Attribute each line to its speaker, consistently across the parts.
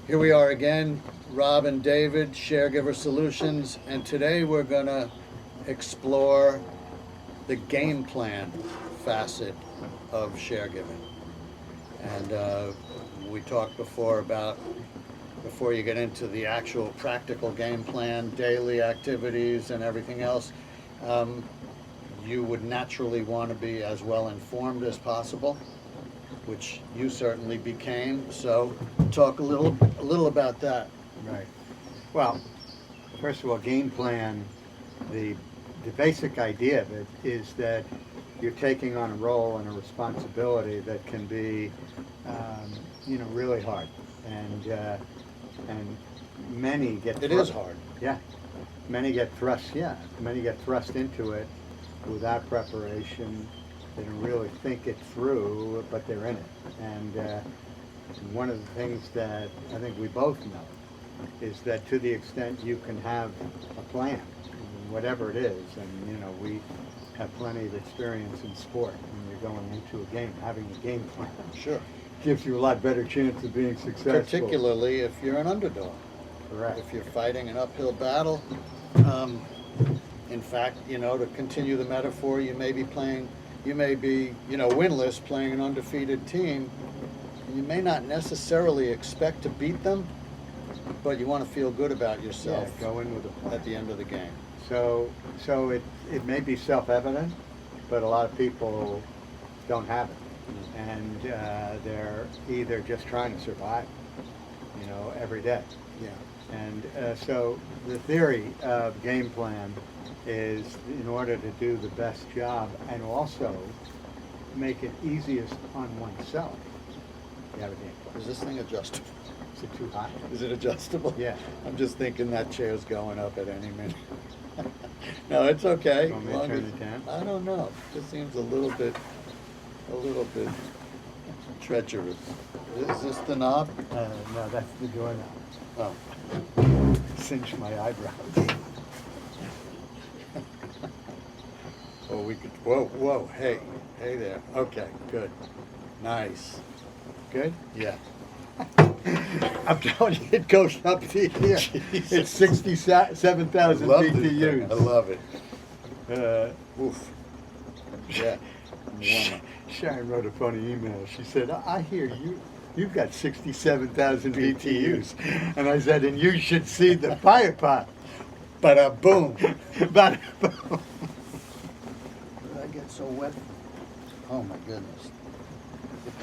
Speaker 1: Here we are again, Rob and David, Sharegiver Solutions, and today we're going to explore the game plan facet of sharegiving. And we talked before about, before you get into the actual practical game plan, daily activities and everything else, you would naturally want to be as well informed as possible, which you certainly became. So talk a little about that.
Speaker 2: Right. Well, first of all, game plan, the basic idea of it is that you're taking on a role and a responsibility that can be, really hard, and many get.
Speaker 1: It is hard.
Speaker 2: Yeah, many get thrust. Yeah, many get thrust into it without preparation. They don't really think it through, but they're in it. And one of the things that I think we both know is that to the extent you can have a plan, whatever it is, and we have plenty of experience in sport when you're going into a game, having a game plan
Speaker 1: Sure.
Speaker 2: gives you a lot better chance of being successful.
Speaker 1: Particularly if you're an underdog.
Speaker 2: Correct.
Speaker 1: If you're fighting an uphill battle, in fact, to continue the metaphor, you may be, winless, playing an undefeated team. You may not necessarily expect to beat them, but you want to feel good about yourself.
Speaker 2: Yeah, go in with a plan
Speaker 1: at the end of the game.
Speaker 2: So it may be self-evident, but a lot of people don't have it, and they're either just trying to survive, every day.
Speaker 1: Yeah.
Speaker 2: And so the theory of game plan is, in order to do the best job and also make it easiest on oneself, you have a game plan.
Speaker 1: Is this thing adjustable?
Speaker 2: Is it too high?
Speaker 1: Is it adjustable?
Speaker 2: Yeah.
Speaker 1: I'm just thinking that chair's going up at any minute. No, it's okay.
Speaker 2: Want me to turn it down?
Speaker 1: I don't know. It just seems a little bit treacherous. Is this the knob?
Speaker 2: No, that's the doorknob.
Speaker 1: Oh.
Speaker 2: Cinch my eyebrows.
Speaker 1: Well, we could, whoa, hey there. Okay, good. Nice.
Speaker 2: Good?
Speaker 1: Yeah.
Speaker 2: I'm telling you, it goes up to here.
Speaker 1: Jesus.
Speaker 2: It's 67,000 BTUs.
Speaker 1: I love it.
Speaker 2: Oof.
Speaker 1: Yeah. Warmer.
Speaker 2: Sharon wrote a funny email. She said, I hear you've got 67,000 BTUs. And I said, and you should see the fire pot.
Speaker 1: Bada boom.
Speaker 2: Bada boom.
Speaker 1: Did I get so wet? Oh my goodness.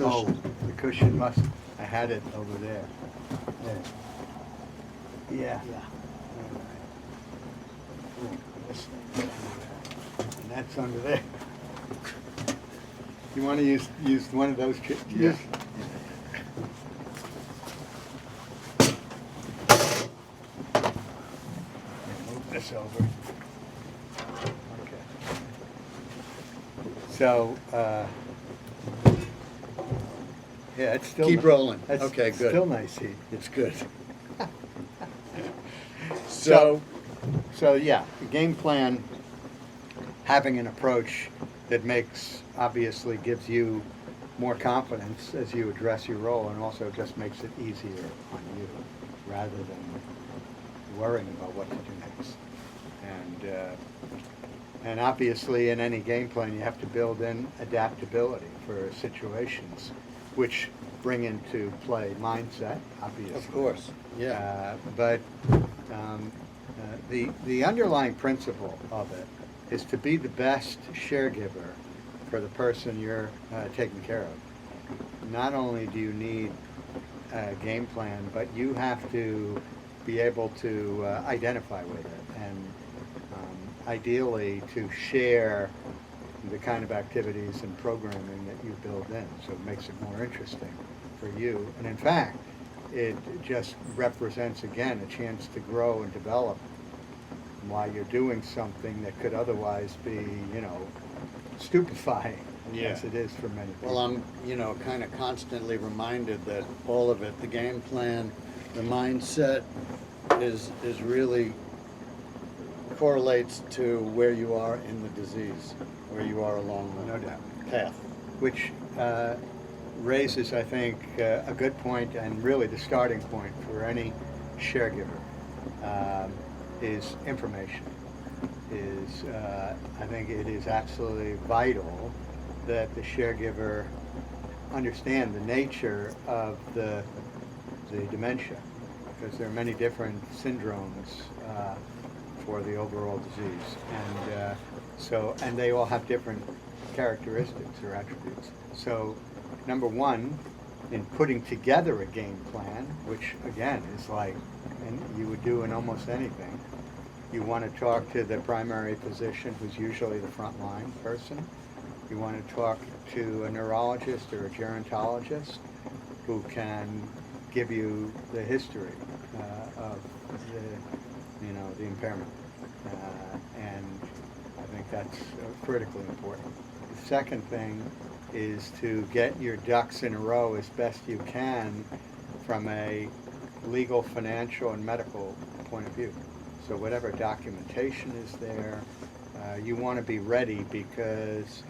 Speaker 2: Oh, the cushion must. I had it over there. Yeah. And that's under there. You want to use one of those chairs?
Speaker 1: Yeah.
Speaker 2: Move this over. Okay. So, yeah, it's still
Speaker 1: Keep rolling.
Speaker 2: That's
Speaker 1: Okay, good.
Speaker 2: Still nice heat.
Speaker 1: It's good.
Speaker 2: So yeah, the game plan, having an approach that obviously gives you more confidence as you address your role, and also just makes it easier on you rather than worrying about what to do next. And obviously in any game plan you have to build in adaptability for situations, which bring into play mindset, obviously.
Speaker 1: Of course. Yeah.
Speaker 2: But the underlying principle of it is to be the best caregiver for the person you're taking care of. Not only do you need a game plan, but you have to be able to identify with it, and ideally to share the kind of activities and programming that you build in, so it makes it more interesting for you. And in fact, it just represents, again, a chance to grow and develop while you're doing something that could otherwise be, stupefying, as it is for many people.
Speaker 1: Well, I'm, kind of constantly reminded that all of it, the game plan, the mindset, is really correlates to where you are in the disease, where you are along the
Speaker 2: No doubt.
Speaker 1: path.
Speaker 2: Which raises, I think, a good point, and really the starting point for any caregiver is information. I think it is absolutely vital that the caregiver understand the nature of the dementia, because there are many different syndromes for the overall disease, and they all have different characteristics or attributes. So, number one, in putting together a game plan, which again is like, and you would do in almost anything, you want to talk to the primary physician, who's usually the frontline person. You want to talk to a neurologist or a gerontologist who can give you the history of the impairment, and I think that's critically important. The second thing is to get your ducks in a row as best you can from a legal, financial, and medical point of view. So whatever documentation is there, you want to be ready, because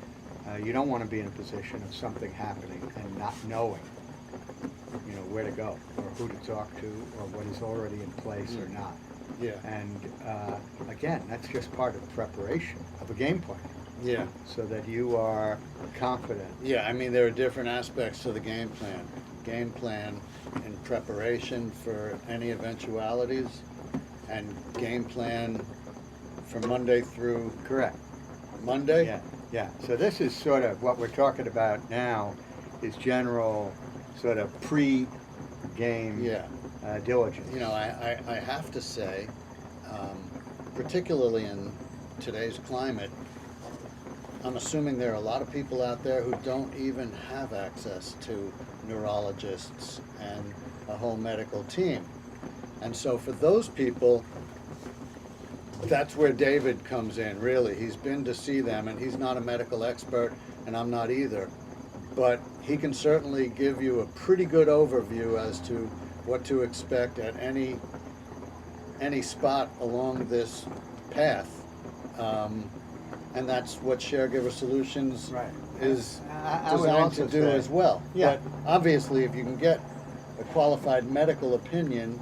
Speaker 2: you don't want to be in a position of something happening and not knowing, where to go or who to talk to or what is already in place or not.
Speaker 1: Yeah.
Speaker 2: And again, that's just part of the preparation of a game plan.
Speaker 1: Yeah.
Speaker 2: So that you are confident.
Speaker 1: Yeah, I mean, there are different aspects to the game plan. Game plan in preparation for any eventualities, and game plan for Monday through
Speaker 2: Correct.
Speaker 1: Monday?
Speaker 2: Yeah, yeah. So this is sort of what we're talking about now, is general sort of pre-game
Speaker 1: Yeah.
Speaker 2: diligence.
Speaker 1: I have to say, particularly in today's climate, I'm assuming there are a lot of people out there who don't even have access to neurologists and a whole medical team. And so for those people, that's where David comes in, really. He's been to see them, and he's not a medical expert, and I'm not either. But he can certainly give you a pretty good overview as to what to expect at any spot along this path. And that's what Sharegiver Solutions
Speaker 2: Right.
Speaker 1: is
Speaker 2: I would
Speaker 1: designed
Speaker 2: also
Speaker 1: to do
Speaker 2: say-
Speaker 1: as well.
Speaker 2: Yeah.
Speaker 1: But obviously, if you can get a qualified medical opinion,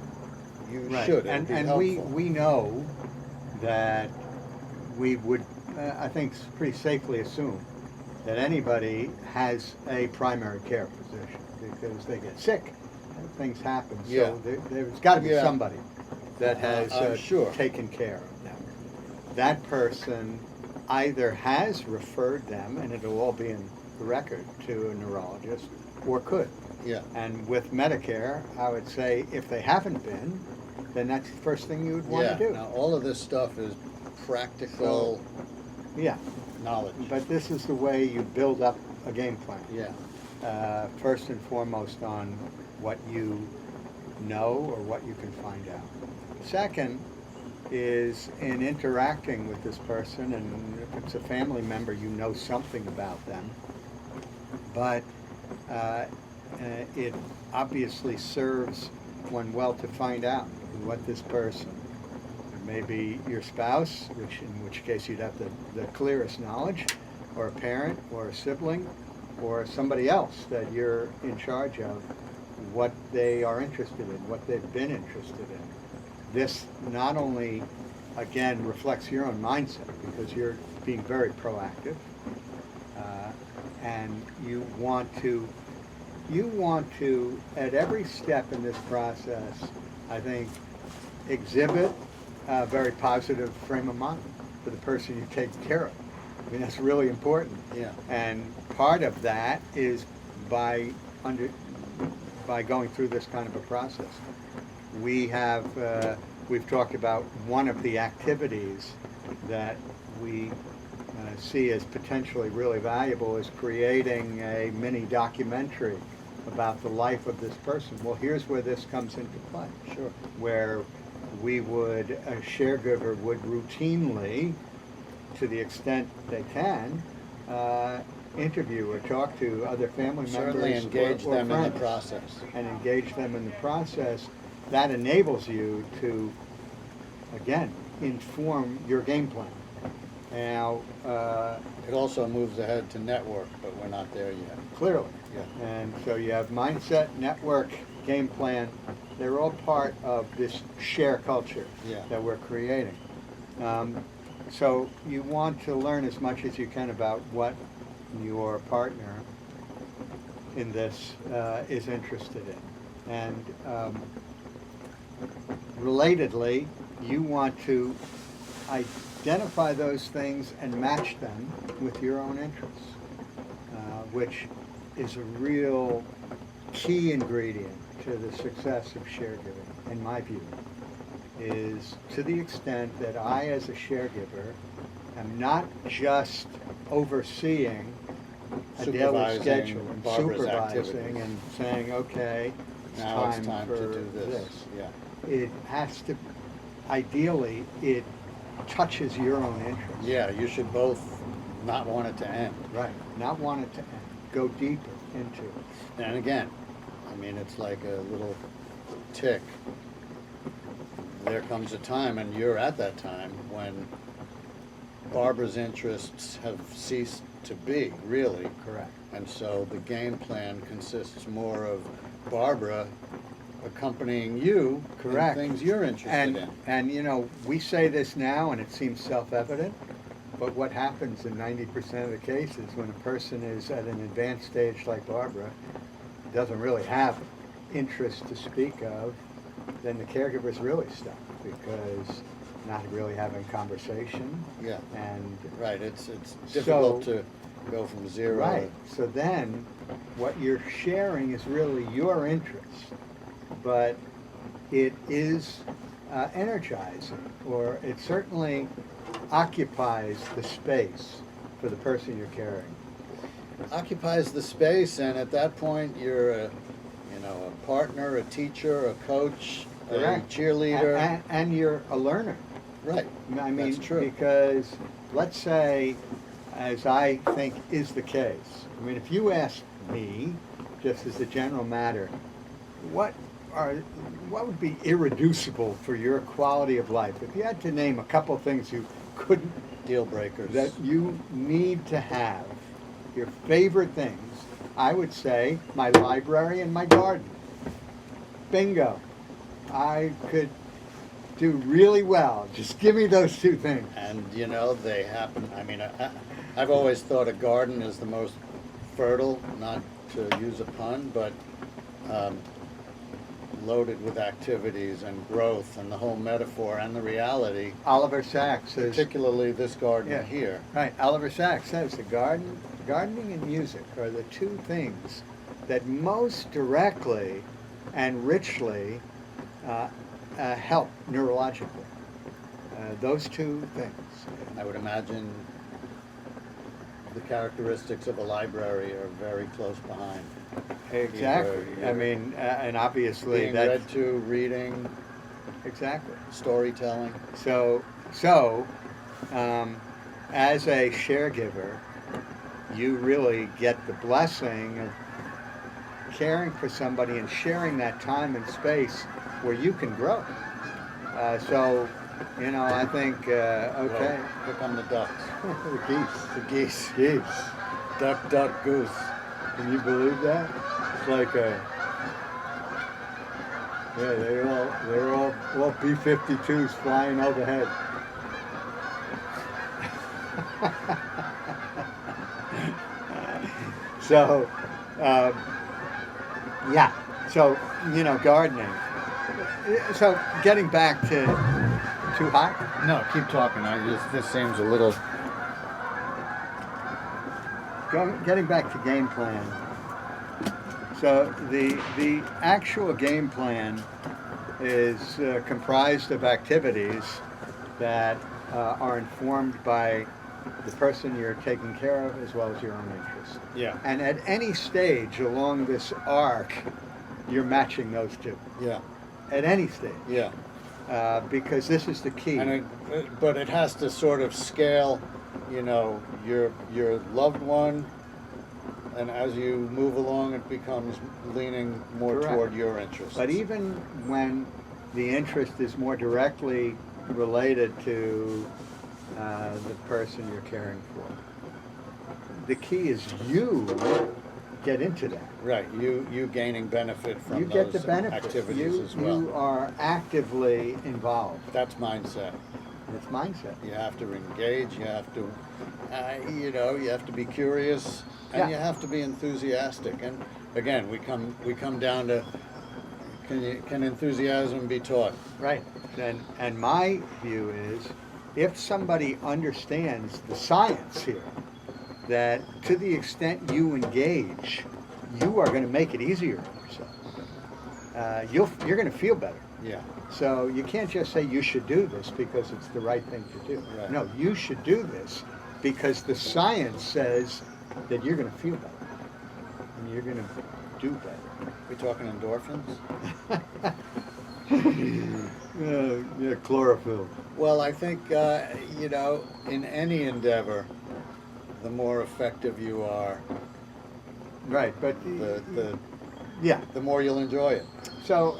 Speaker 1: you
Speaker 2: Right.
Speaker 1: should. It would
Speaker 2: And
Speaker 1: be
Speaker 2: and
Speaker 1: helpful.
Speaker 2: we know that we would, I think, pretty safely assume that anybody has a primary care physician, because they get sick, and things happen.
Speaker 1: Yeah.
Speaker 2: So there's got to be
Speaker 1: Yeah.
Speaker 2: somebody that has
Speaker 1: I'm sure.
Speaker 2: taken care of them. That person either has referred them, and it'll all be in the record, to a neurologist, or could.
Speaker 1: Yeah.
Speaker 2: And with Medicare, I would say, if they haven't been, then that's the first thing you would want
Speaker 1: Yeah.
Speaker 2: to do.
Speaker 1: Now, all of this stuff is practical
Speaker 2: Yeah,
Speaker 1: knowledge.
Speaker 2: but this is the way you build up a game plan.
Speaker 1: Yeah.
Speaker 2: First and foremost on what you know or what you can find out. Second is in interacting with this person, and if it's a family member, you know something about them. But it obviously serves one well to find out what this person, maybe your spouse, in which case you'd have the clearest knowledge, or a parent, or a sibling, or somebody else that you're in charge of, what they are interested in, what they've been interested in. This not only, again, reflects your own mindset, because you're being very proactive, and you want to, at every step in this process, I think, exhibit a very positive frame of mind for the person you take care of. I mean, that's really important.
Speaker 1: Yeah.
Speaker 2: And part of that is by going through this kind of a process. We've talked about one of the activities that we see as potentially really valuable is creating a mini documentary about the life of this person. Well, here's where this comes into play.
Speaker 1: Sure.
Speaker 2: Where a caregiver would routinely, to the extent they can, interview or talk to other family
Speaker 1: Certainly
Speaker 2: members
Speaker 1: engage
Speaker 2: or
Speaker 1: them in the
Speaker 2: friends,
Speaker 1: process.
Speaker 2: and engage them in the process. That enables you to, again, inform your game plan Now,
Speaker 1: It also moves ahead to network, but we're not there yet.
Speaker 2: clearly.
Speaker 1: Yeah.
Speaker 2: And so you have mindset, network, game plan. They're all part of this share culture
Speaker 1: Yeah.
Speaker 2: that we're creating. So you want to learn as much as you can about what your partner in this is interested in. And relatedly, you want to identify those things and match them with your own interests, which is a real key ingredient to the success of caregiving, in my view, is to the extent that I, as a caregiver, am not just overseeing a daily
Speaker 1: Supervising
Speaker 2: schedule and
Speaker 1: Barbara's
Speaker 2: supervising
Speaker 1: activities.
Speaker 2: and saying, okay,
Speaker 1: Now it's
Speaker 2: time
Speaker 1: time
Speaker 2: for
Speaker 1: to do this. Yeah.
Speaker 2: It has to, ideally, it touches your own interests.
Speaker 1: Yeah, you should both not want it to end.
Speaker 2: Right. Not want it to end. Go deeper into it.
Speaker 1: And again, I mean, it's like a little tick. There comes a time, and you're at that time, when Barbara's interests have ceased to be, really.
Speaker 2: Correct.
Speaker 1: And so the game plan consists more of Barbara accompanying you
Speaker 2: Correct.
Speaker 1: in things you're interested in.
Speaker 2: And you know, we say this now and it seems self-evident, but what happens in 90% of the cases when a person is at an advanced stage like Barbara, doesn't really have interest to speak of, then the caregiver's really stuck because not really having conversation.
Speaker 1: Yeah.
Speaker 2: And
Speaker 1: Right, it's difficult
Speaker 2: So-
Speaker 1: to go from zero.
Speaker 2: right, so then what you're sharing is really your interest, but it is energizing, or it certainly occupies the space for the person you're caring.
Speaker 1: Occupies the space, and at that point, you're a partner, a teacher, a coach,
Speaker 2: Correct.
Speaker 1: a cheerleader.
Speaker 2: And you're a learner.
Speaker 1: Right.
Speaker 2: I mean,
Speaker 1: That's true.
Speaker 2: because let's say, as I think is the case, I mean, if you ask me, just as a general matter, what would be irreducible for your quality of life? If you had to name a couple of things you couldn't,
Speaker 1: Deal breakers.
Speaker 2: that you need to have, your favorite things, I would say my library and my garden. Bingo. I could do really well. Just give me those two things.
Speaker 1: And they happen. I mean, I've always thought a garden is the most fertile, not to use a pun, but loaded with activities and growth and the whole metaphor and the reality,
Speaker 2: Oliver Sacks says,
Speaker 1: particularly this garden
Speaker 2: yeah,
Speaker 1: here.
Speaker 2: right, Oliver Sacks says gardening and music are the two things that most directly and richly help neurologically. Those two things.
Speaker 1: I would imagine the characteristics of a library are very close behind.
Speaker 2: Exactly.
Speaker 1: Either
Speaker 2: I mean, and obviously
Speaker 1: Being
Speaker 2: that's
Speaker 1: read to, reading,
Speaker 2: exactly.
Speaker 1: storytelling.
Speaker 2: So, as a caregiver, you really get the blessing of caring for somebody and sharing that time and space where you can grow. I think, okay.
Speaker 1: Whoa, here come the ducks.
Speaker 2: The geese.
Speaker 1: The geese.
Speaker 2: Geese.
Speaker 1: Duck, duck, goose.
Speaker 2: Can you believe that? It's like they're all B-52s flying overhead. So, yeah. So, gardening. So, getting back to too hot.
Speaker 1: No, keep talking. This seems a little.
Speaker 2: Getting back to game plan. So the actual game plan is comprised of activities that are informed by the person you're taking care of as well as your own interests.
Speaker 1: Yeah.
Speaker 2: And at any stage along this arc, you're matching those two.
Speaker 1: Yeah.
Speaker 2: At any stage.
Speaker 1: Yeah.
Speaker 2: Because this is the key.
Speaker 1: But it has to sort of scale, your loved one, and as you move along, it becomes leaning more
Speaker 2: Correct.
Speaker 1: toward your interests.
Speaker 2: But even when the interest is more directly related to the person you're caring for. The key is you get into that.
Speaker 1: Right, you gaining benefit from
Speaker 2: You get the
Speaker 1: those
Speaker 2: benefit.
Speaker 1: activities as well.
Speaker 2: You are actively involved.
Speaker 1: That's mindset.
Speaker 2: It's mindset.
Speaker 1: You have to engage, you have to, you have to be curious, and
Speaker 2: Yeah.
Speaker 1: you have to be enthusiastic. And again, we come down to, can enthusiasm be taught?
Speaker 2: Right. And my view is, if somebody understands the science here, that to the extent you engage, you are going to make it easier on yourself. You're going to feel better.
Speaker 1: Yeah.
Speaker 2: So you can't just say you should do this because it's the right thing to do.
Speaker 1: Right.
Speaker 2: No, you should do this because the science says that you're going to feel better and you're going to do better.
Speaker 1: We talking endorphins?
Speaker 2: Yeah, chlorophyll.
Speaker 1: Well, I think, in any endeavor, the more effective you are,
Speaker 2: Right, but yeah.
Speaker 1: the more you'll enjoy it.
Speaker 2: So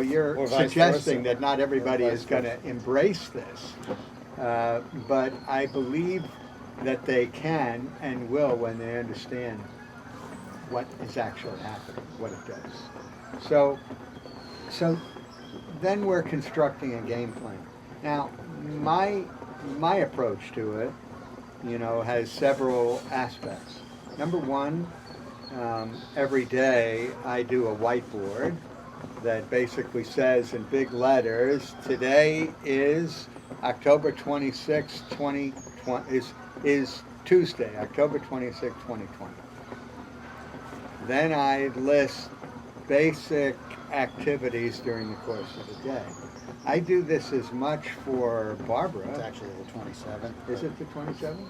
Speaker 2: you're
Speaker 1: Or vice
Speaker 2: suggesting
Speaker 1: versa.
Speaker 2: that not everybody
Speaker 1: Or vice
Speaker 2: is going to
Speaker 1: versa.
Speaker 2: embrace this, but I believe that they can and will when they understand what is actually happening, what it does. So then we're constructing a game plan. Now, my approach to it, has several aspects. Number one, every day I do a whiteboard that basically says in big letters, today is October 26, 2020, is Tuesday, October 26, 2020. Then I list basic activities during the course of the day. I do this as much for
Speaker 1: It's
Speaker 2: Barbara.
Speaker 1: actually the 27th.
Speaker 2: Is it the 27th?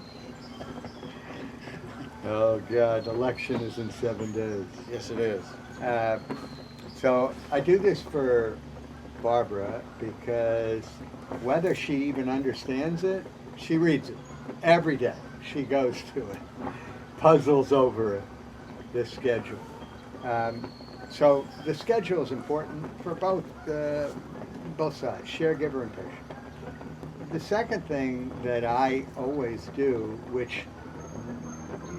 Speaker 2: Oh God, election is in 7 days.
Speaker 1: Yes, it is.
Speaker 2: So I do this for Barbara because whether she even understands it, she reads it every day. She goes to it, puzzles over it, this schedule. So the schedule is important for both sides, caregiver and patient. The second thing that I always do, which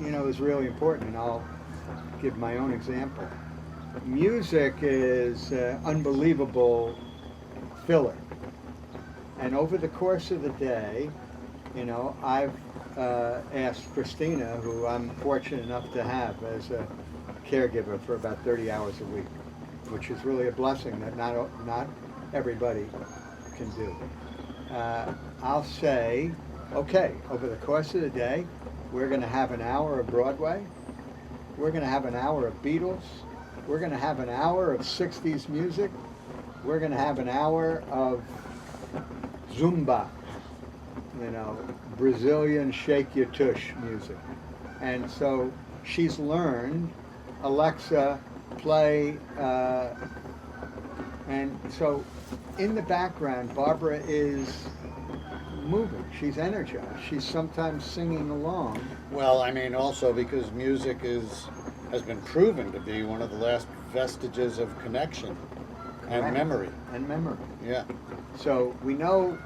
Speaker 2: is really important, and I'll give my own example. Music is unbelievable filler. And over the course of the day, I've asked Christina, who I'm fortunate enough to have as a caregiver for about 30 hours a week, which is really a blessing that not everybody can do. I'll say, okay, over the course of the day, we're going to have an hour of Broadway. We're going to have an hour of Beatles. We're going to have an hour of 60s music. We're going to have an hour of Zumba, Brazilian shake your tush music. And so she's learned, Alexa, play, and so in the background, Barbara is moving. She's energized. She's sometimes singing along.
Speaker 1: Well, also because music has been proven to be one of the last vestiges of connection and
Speaker 2: Correct.
Speaker 1: memory.
Speaker 2: And memory.
Speaker 1: Yeah.
Speaker 2: So we know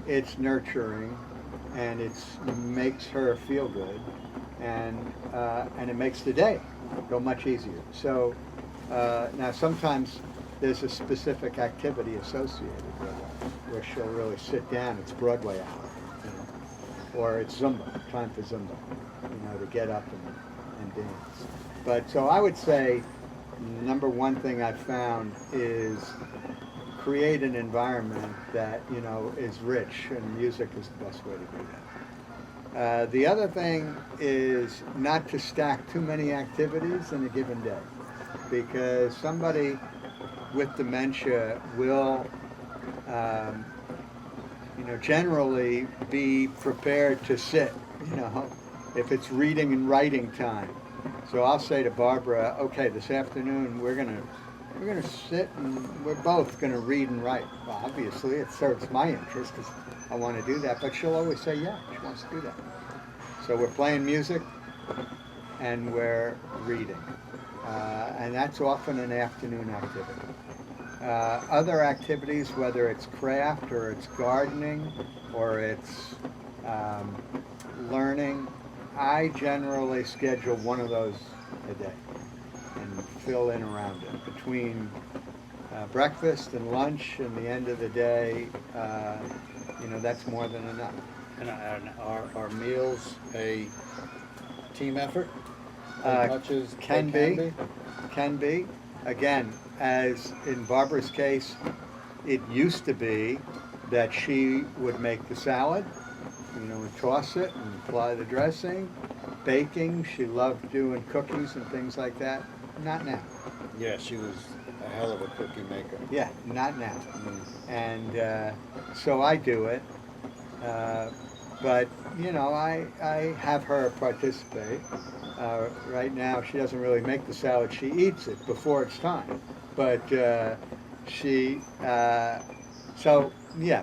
Speaker 2: it's nurturing, and it makes her feel good, and it makes the day go much easier. So now sometimes there's a specific activity associated with it, where she'll really sit down. It's Broadway hour, or it's Zumba, time for Zumba, to get up and dance. But so I would say, number one thing I've found is create an environment that is rich, and music is the best way to do that. The other thing is not to stack too many activities in a given day, because somebody with dementia will generally be prepared to sit, if it's reading and writing time. So I'll say to Barbara, okay, this afternoon we're gonna sit and we're both gonna read and write. Well, obviously it serves my interest because I want to do that, but she'll always say, yeah, she wants to do that. So we're playing music and we're reading. And that's often an afternoon activity. Other activities, whether it's craft or it's gardening, or it's learning, I generally schedule one of those a day and fill in around it. Between breakfast and lunch and the end of the day, that's more than enough.
Speaker 1: And are meals a team effort as much as
Speaker 2: Can
Speaker 1: they
Speaker 2: be. Can be. Again, as in Barbara's case, it used to be that she would make the salad, and toss it and apply the dressing. Baking, she loved doing cookies and things like that. Not now.
Speaker 1: Yeah, she was a hell of a cookie maker.
Speaker 2: Yeah, not now.
Speaker 1: Mm.
Speaker 2: And so I do it. But, I have her participate. Right now, she doesn't really make the salad. She eats it before it's time. But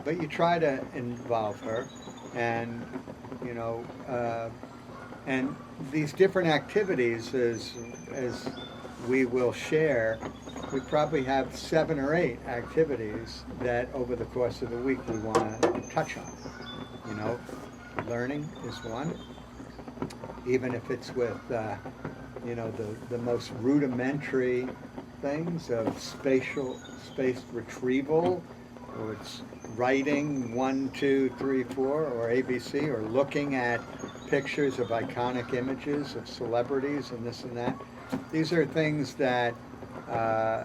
Speaker 2: but you try to involve her. And, and these different activities, as we will share, we probably have 7 or 8 activities that over the course of the week we want to touch on. Learning is one, even if it's with, the most rudimentary things of space retrieval, or it's writing 1, 2, 3, 4, or ABC, or looking at pictures of iconic images of celebrities and this and that. These are things that, are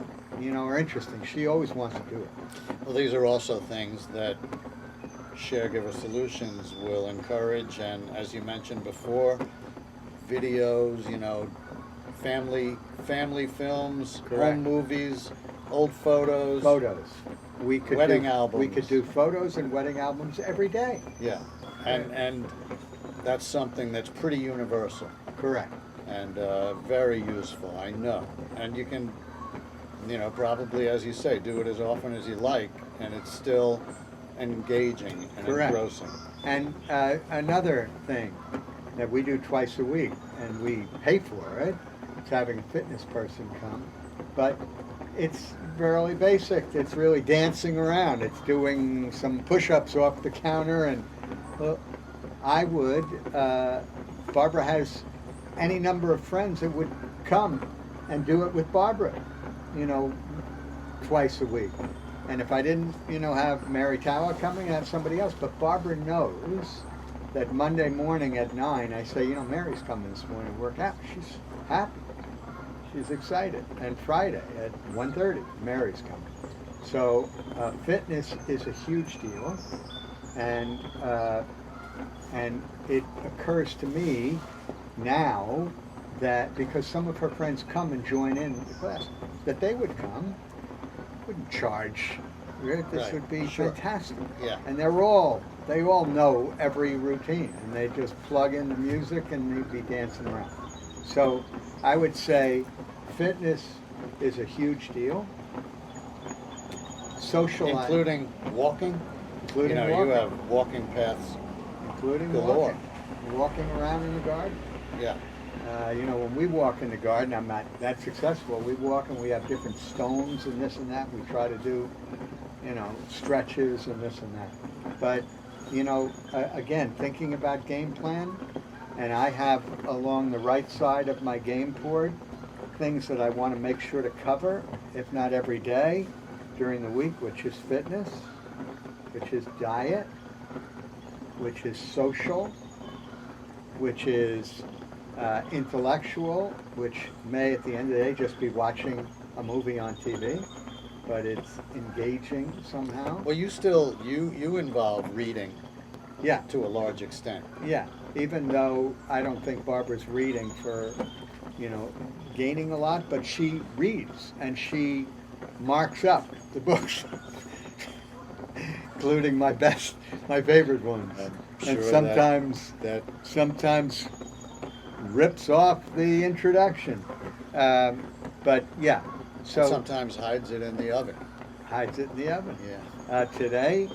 Speaker 2: interesting. She always wants to do it.
Speaker 1: Well, these are also things that Sharegiver Solutions will encourage, and as you mentioned before, videos, family films,
Speaker 2: Correct.
Speaker 1: home movies, old photos.
Speaker 2: Photos.
Speaker 1: Wedding albums.
Speaker 2: We could do photos and wedding albums every day.
Speaker 1: Yeah, and that's something that's pretty universal.
Speaker 2: Correct.
Speaker 1: And very useful, I know. And you can, probably, as you say, do it as often as you like, and it's still engaging and
Speaker 2: Correct.
Speaker 1: engrossing.
Speaker 2: And another thing that we do twice a week, and we pay for it, it's having a fitness person come, but it's really basic. It's really dancing around. It's doing some push-ups off the counter, and Barbara has any number of friends that would come and do it with Barbara, twice a week. And if I didn't, have Mary Tower coming, I have somebody else. But Barbara knows that Monday morning at 9, I say, Mary's coming this morning to work out. She's happy. She's excited. And Friday at 1:30, Mary's coming. So fitness is a huge deal. And it occurs to me now that because some of her friends come and join in the class, that they would come, wouldn't charge. This
Speaker 1: Right.
Speaker 2: would be
Speaker 1: Sure.
Speaker 2: fantastic.
Speaker 1: Yeah.
Speaker 2: And they all know every routine, and they just plug in the music and they'd be dancing around. So I would say fitness is a huge deal. Socializing.
Speaker 1: Including walking?
Speaker 2: Including
Speaker 1: You
Speaker 2: walking.
Speaker 1: have walking paths.
Speaker 2: Including
Speaker 1: galore.
Speaker 2: walking around in the garden.
Speaker 1: Yeah.
Speaker 2: When we walk in the garden, I'm not that successful. We walk and we have different stones and this and that. We try to do, stretches and this and that. But, again, thinking about game plan, and I have along the right side of my game board things that I want to make sure to cover, if not every day, during the week, which is fitness, which is diet, which is social, which is intellectual, which may at the end of the day just be watching a movie on TV, but it's engaging somehow.
Speaker 1: Well, you still, you involve reading
Speaker 2: Yeah,
Speaker 1: to a large extent.
Speaker 2: yeah. Even though I don't think Barbara's reading for, gaining a lot, but she reads and she marks up the books, including my favorite ones.
Speaker 1: I'm
Speaker 2: And
Speaker 1: sure
Speaker 2: sometimes rips off the introduction. But yeah, so
Speaker 1: sometimes hides it in the oven.
Speaker 2: hides it in the oven.
Speaker 1: Yeah.
Speaker 2: Today,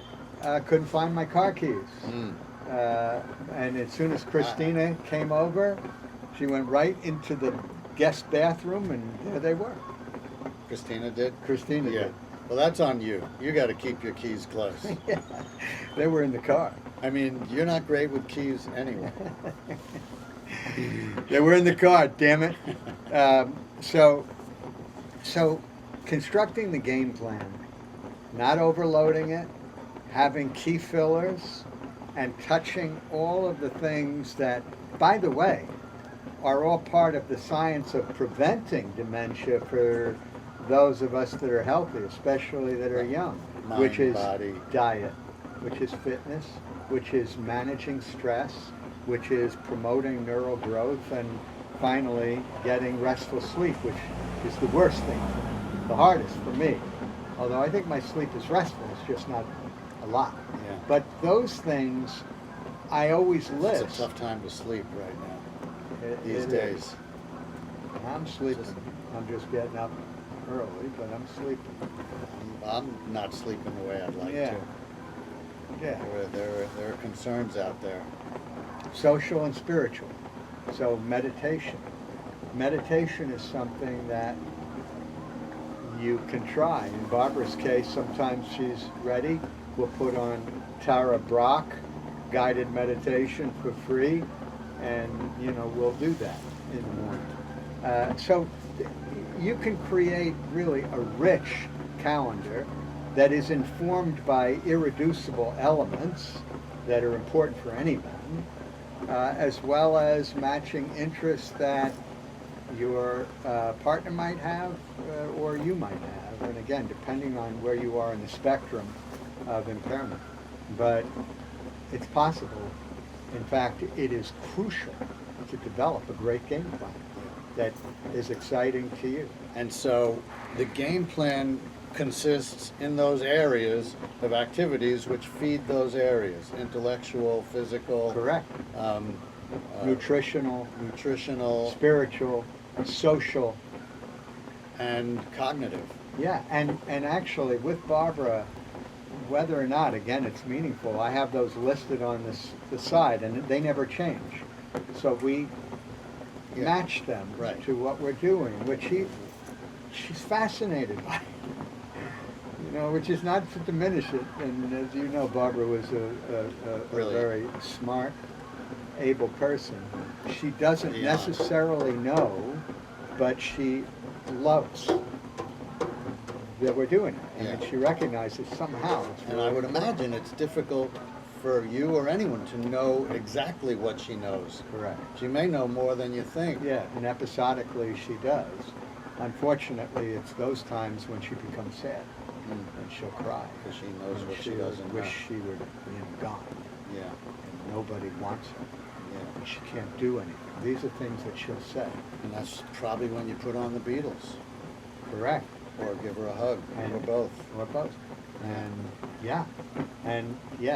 Speaker 2: couldn't find my car keys.
Speaker 1: Mm.
Speaker 2: And as soon as Christina came over, she went right into the guest bathroom, and there they were.
Speaker 1: Christina did?
Speaker 2: Christina
Speaker 1: Yeah.
Speaker 2: did.
Speaker 1: Well, that's on you. You got to keep your keys close.
Speaker 2: Yeah, they were in the car.
Speaker 1: I mean, you're not great with keys anyway.
Speaker 2: They were in the car, damn it. So constructing the game plan, not overloading it, having key fillers, and touching all of the things that, by the way, are all part of the science of preventing dementia for those of us that are healthy, especially that are young,
Speaker 1: Mind,
Speaker 2: which is
Speaker 1: body.
Speaker 2: diet, which is fitness, which is managing stress, which is promoting neural growth, and finally getting restful sleep, which is the worst thing, the hardest for me. Although I think my sleep is restful, it's just not a lot.
Speaker 1: Yeah.
Speaker 2: But those things I always list.
Speaker 1: It's a tough time to sleep right now, these
Speaker 2: It
Speaker 1: days.
Speaker 2: is. I'm sleeping. I'm just getting up early, but I'm sleeping.
Speaker 1: I'm not sleeping the way I'd like
Speaker 2: Yeah.
Speaker 1: to.
Speaker 2: Yeah.
Speaker 1: There are concerns out there.
Speaker 2: Social and spiritual. So meditation. Meditation is something that you can try. In Barbara's case, sometimes she's ready. We'll put on Tara Brach guided meditation for free, and we'll do that in the morning. So you can create really a rich calendar that is informed by irreducible elements that are important for anyone, as well as matching interests that your partner might have or you might have, and again, depending on where you are in the spectrum of impairment. But it's possible. In fact, it is crucial to develop a great game plan that is exciting to you.
Speaker 1: And so the game plan consists in those areas of activities which feed those areas: intellectual, physical,
Speaker 2: Correct. Nutritional, spiritual, social,
Speaker 1: and cognitive.
Speaker 2: yeah. And actually, with Barbara, whether or not, again, it's meaningful, I have those listed on the side, and they never change. So we match them
Speaker 1: Right.
Speaker 2: to what we're doing, which she's fascinated by. Which is not to diminish it. And as you know, Barbara was a very smart, able person. She doesn't necessarily know, but she loves that we're doing it. And she recognizes somehow.
Speaker 1: And I would imagine it's difficult for you or anyone to know exactly what she knows.
Speaker 2: Correct.
Speaker 1: She may know more than you think.
Speaker 2: Yeah, and episodically she does. Unfortunately, it's those times when she becomes sad. And she'll cry.
Speaker 1: Because she knows what she
Speaker 2: she'll
Speaker 1: doesn't know.
Speaker 2: wish she were gone.
Speaker 1: Yeah.
Speaker 2: And nobody wants her.
Speaker 1: Yeah.
Speaker 2: And she can't do anything. These are things that she'll say.
Speaker 1: And that's probably when you put on the Beatles.
Speaker 2: Correct.
Speaker 1: Or give her a hug.
Speaker 2: And-
Speaker 1: or both.
Speaker 2: Or both. And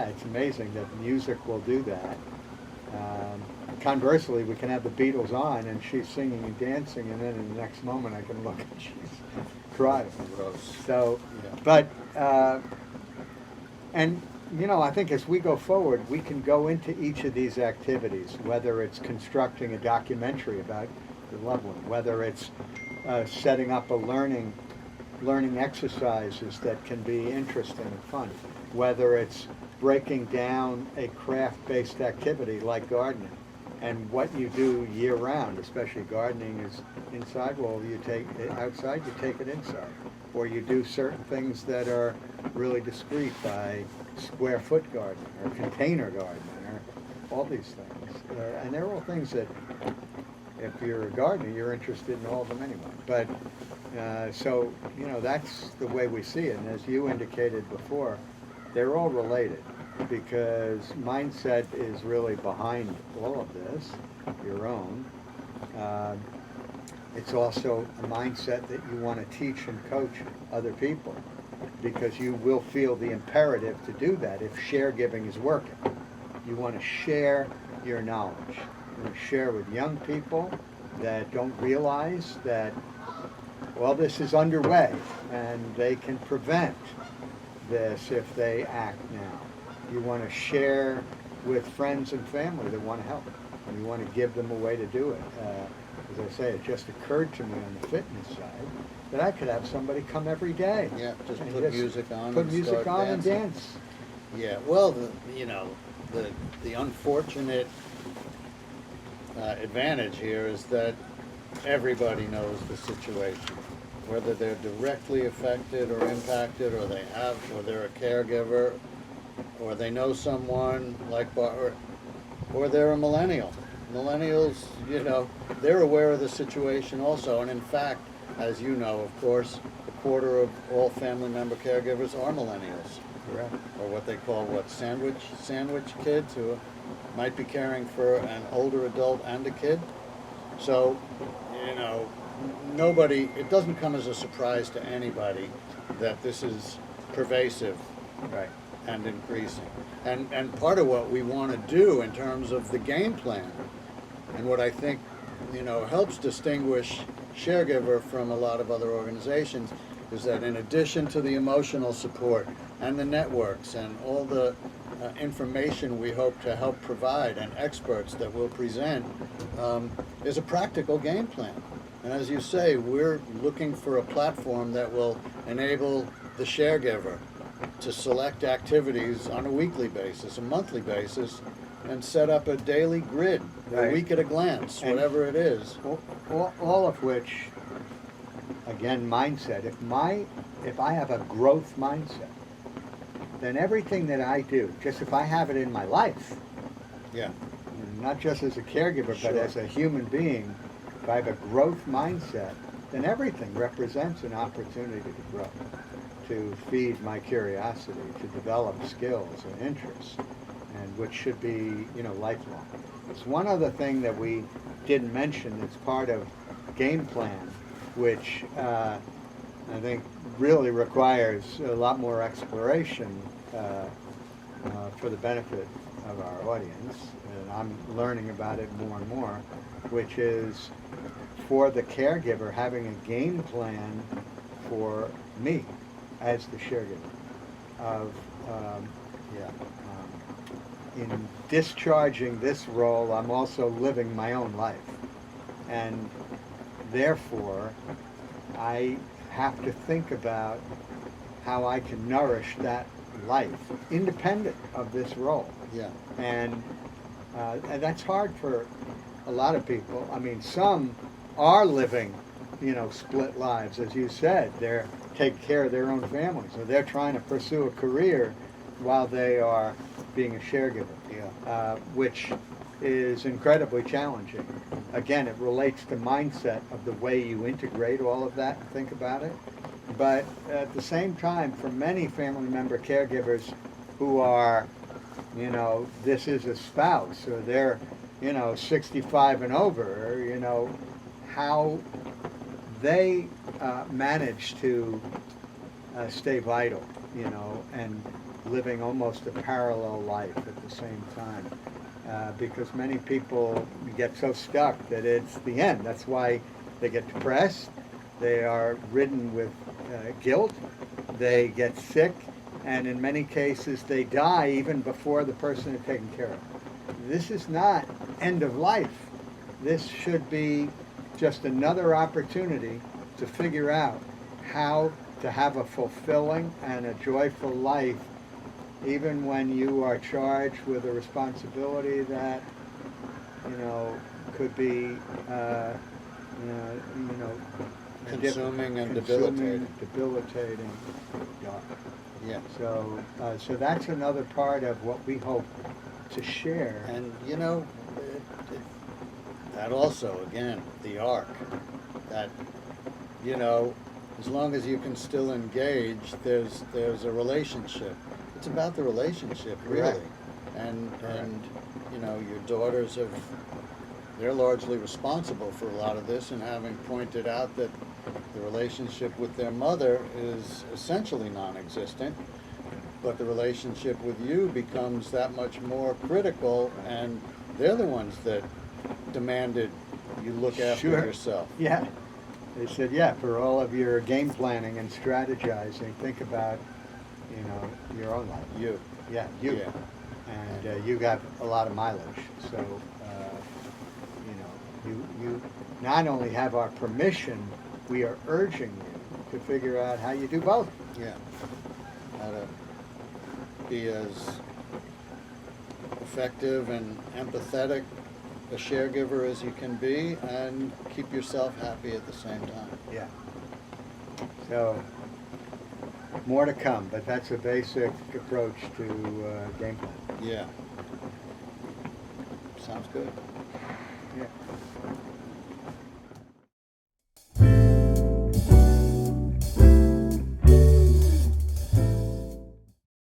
Speaker 2: it's amazing that music will do that. Conversely, we can have the Beatles on and she's singing and dancing, and then in the next moment I can look and she's crying.
Speaker 1: Gross.
Speaker 2: So,
Speaker 1: Yeah.
Speaker 2: but, I think as we go forward, we can go into each of these activities, whether it's constructing a documentary about your loved one, whether it's setting up a learning exercises that can be interesting and fun, whether it's breaking down a craft-based activity like gardening, and what you do year-round, especially gardening is inside. Well, you take it outside, you take it inside, or you do certain things that are really discreet by square foot gardening or container gardening or all these things. And they're all things that, if you're a gardener, you're interested in all of them anyway. But so that's the way we see it. And as you indicated before, they're all related, because mindset is really behind all of this, your own. It's also a mindset that you want to teach and coach other people, because you will feel the imperative to do that if caregiving is working. You want to share your knowledge. You want to share with young people that don't realize that, well, this is underway and they can prevent this if they act now. You want to share with friends and family that want to help. We want to give them a way to do it. As I say, it just occurred to me on the fitness side that I could have somebody come every day.
Speaker 1: Yeah, just
Speaker 2: and
Speaker 1: put music on
Speaker 2: Put
Speaker 1: and
Speaker 2: music
Speaker 1: start
Speaker 2: on and
Speaker 1: dancing.
Speaker 2: dance.
Speaker 1: Yeah, well, the unfortunate advantage here is that everybody knows the situation, whether they're directly affected or impacted, or or they're a caregiver, or they know someone like or they're a millennial. Millennials, they're aware of the situation also, and in fact, as you know, of course, a quarter of all family member caregivers are millennials.
Speaker 2: Correct.
Speaker 1: Or what they call sandwich kids, who might be caring for an older adult and a kid. So, it doesn't come as a surprise to anybody that this is pervasive
Speaker 2: Right.
Speaker 1: and increasing. And part of what we want to do in terms of the game plan, and what I think, helps distinguish Sharegiver from a lot of other organizations, is that in addition to the emotional support and the networks and all the information we hope to help provide and experts that we'll present, is a practical game plan. And as you say, we're looking for a platform that will enable the Sharegiver to select activities on a weekly basis, a monthly basis, and set up a daily grid,
Speaker 2: Right.
Speaker 1: a week at a glance,
Speaker 2: And-
Speaker 1: whatever it is.
Speaker 2: All of which, again, mindset. If I have a growth mindset, then everything that I do, just if I have it in my life,
Speaker 1: Yeah,
Speaker 2: not just as a caregiver,
Speaker 1: Sure.
Speaker 2: but as a human being, if I have a growth mindset, then everything represents an opportunity to grow, to feed my curiosity, to develop skills and interests, and which should be, lifelong. There's one other thing that we didn't mention that's part of Gameplan, which I think really requires a lot more exploration for the benefit of our audience, and I'm learning about it more and more, which is for the caregiver having a game plan for me as the caregiver of
Speaker 1: yeah,
Speaker 2: in discharging this role, I'm also living my own life. And therefore, I have to think about how I can nourish that life independent of this role.
Speaker 1: yeah.
Speaker 2: And that's hard for a lot of people. I mean, some are living, split lives, as you said. They're taking care of their own families, or they're trying to pursue a career while they are being a caregiver,
Speaker 1: Yeah.
Speaker 2: which is incredibly challenging. Again, it relates to mindset of the way you integrate all of that and think about it. But at the same time, for many family member caregivers who are, this is a spouse, or they're, 65 and over, how they manage to stay vital, and living almost a parallel life at the same time. Because many people get so stuck that it's the end. That's why they get depressed, they are ridden with guilt, they get sick, and in many cases they die even before the person is taken care of. This is not end of life. This should be just another opportunity to figure out how to have a fulfilling and a joyful life, even when you are charged with a responsibility that, could be,
Speaker 1: Consuming and
Speaker 2: debilitating. Yeah.
Speaker 1: Yeah.
Speaker 2: So that's another part of what we hope to share.
Speaker 1: And that also, again, the arc, that, as long as you can still engage, there's a relationship. It's about the relationship, really.
Speaker 2: Correct.
Speaker 1: And
Speaker 2: Correct.
Speaker 1: your daughters they're largely responsible for a lot of this, and having pointed out that the relationship with their mother is essentially non-existent, but the relationship with you becomes that much more critical, and they're the ones that demanded you look after
Speaker 2: Sure.
Speaker 1: yourself.
Speaker 2: Yeah. They said, for all of your game planning and strategizing, think about, your own life.
Speaker 1: You.
Speaker 2: Yeah, you.
Speaker 1: Yeah.
Speaker 2: And you got a lot of mileage. So not only have our permission, we are urging you to figure out how you do both.
Speaker 1: Yeah. How to be as effective and empathetic a caregiver as you can be and keep yourself happy at the same time.
Speaker 2: Yeah. So, more to come, but that's a basic approach to Gameplan.
Speaker 1: Yeah. Sounds good.
Speaker 2: Yeah.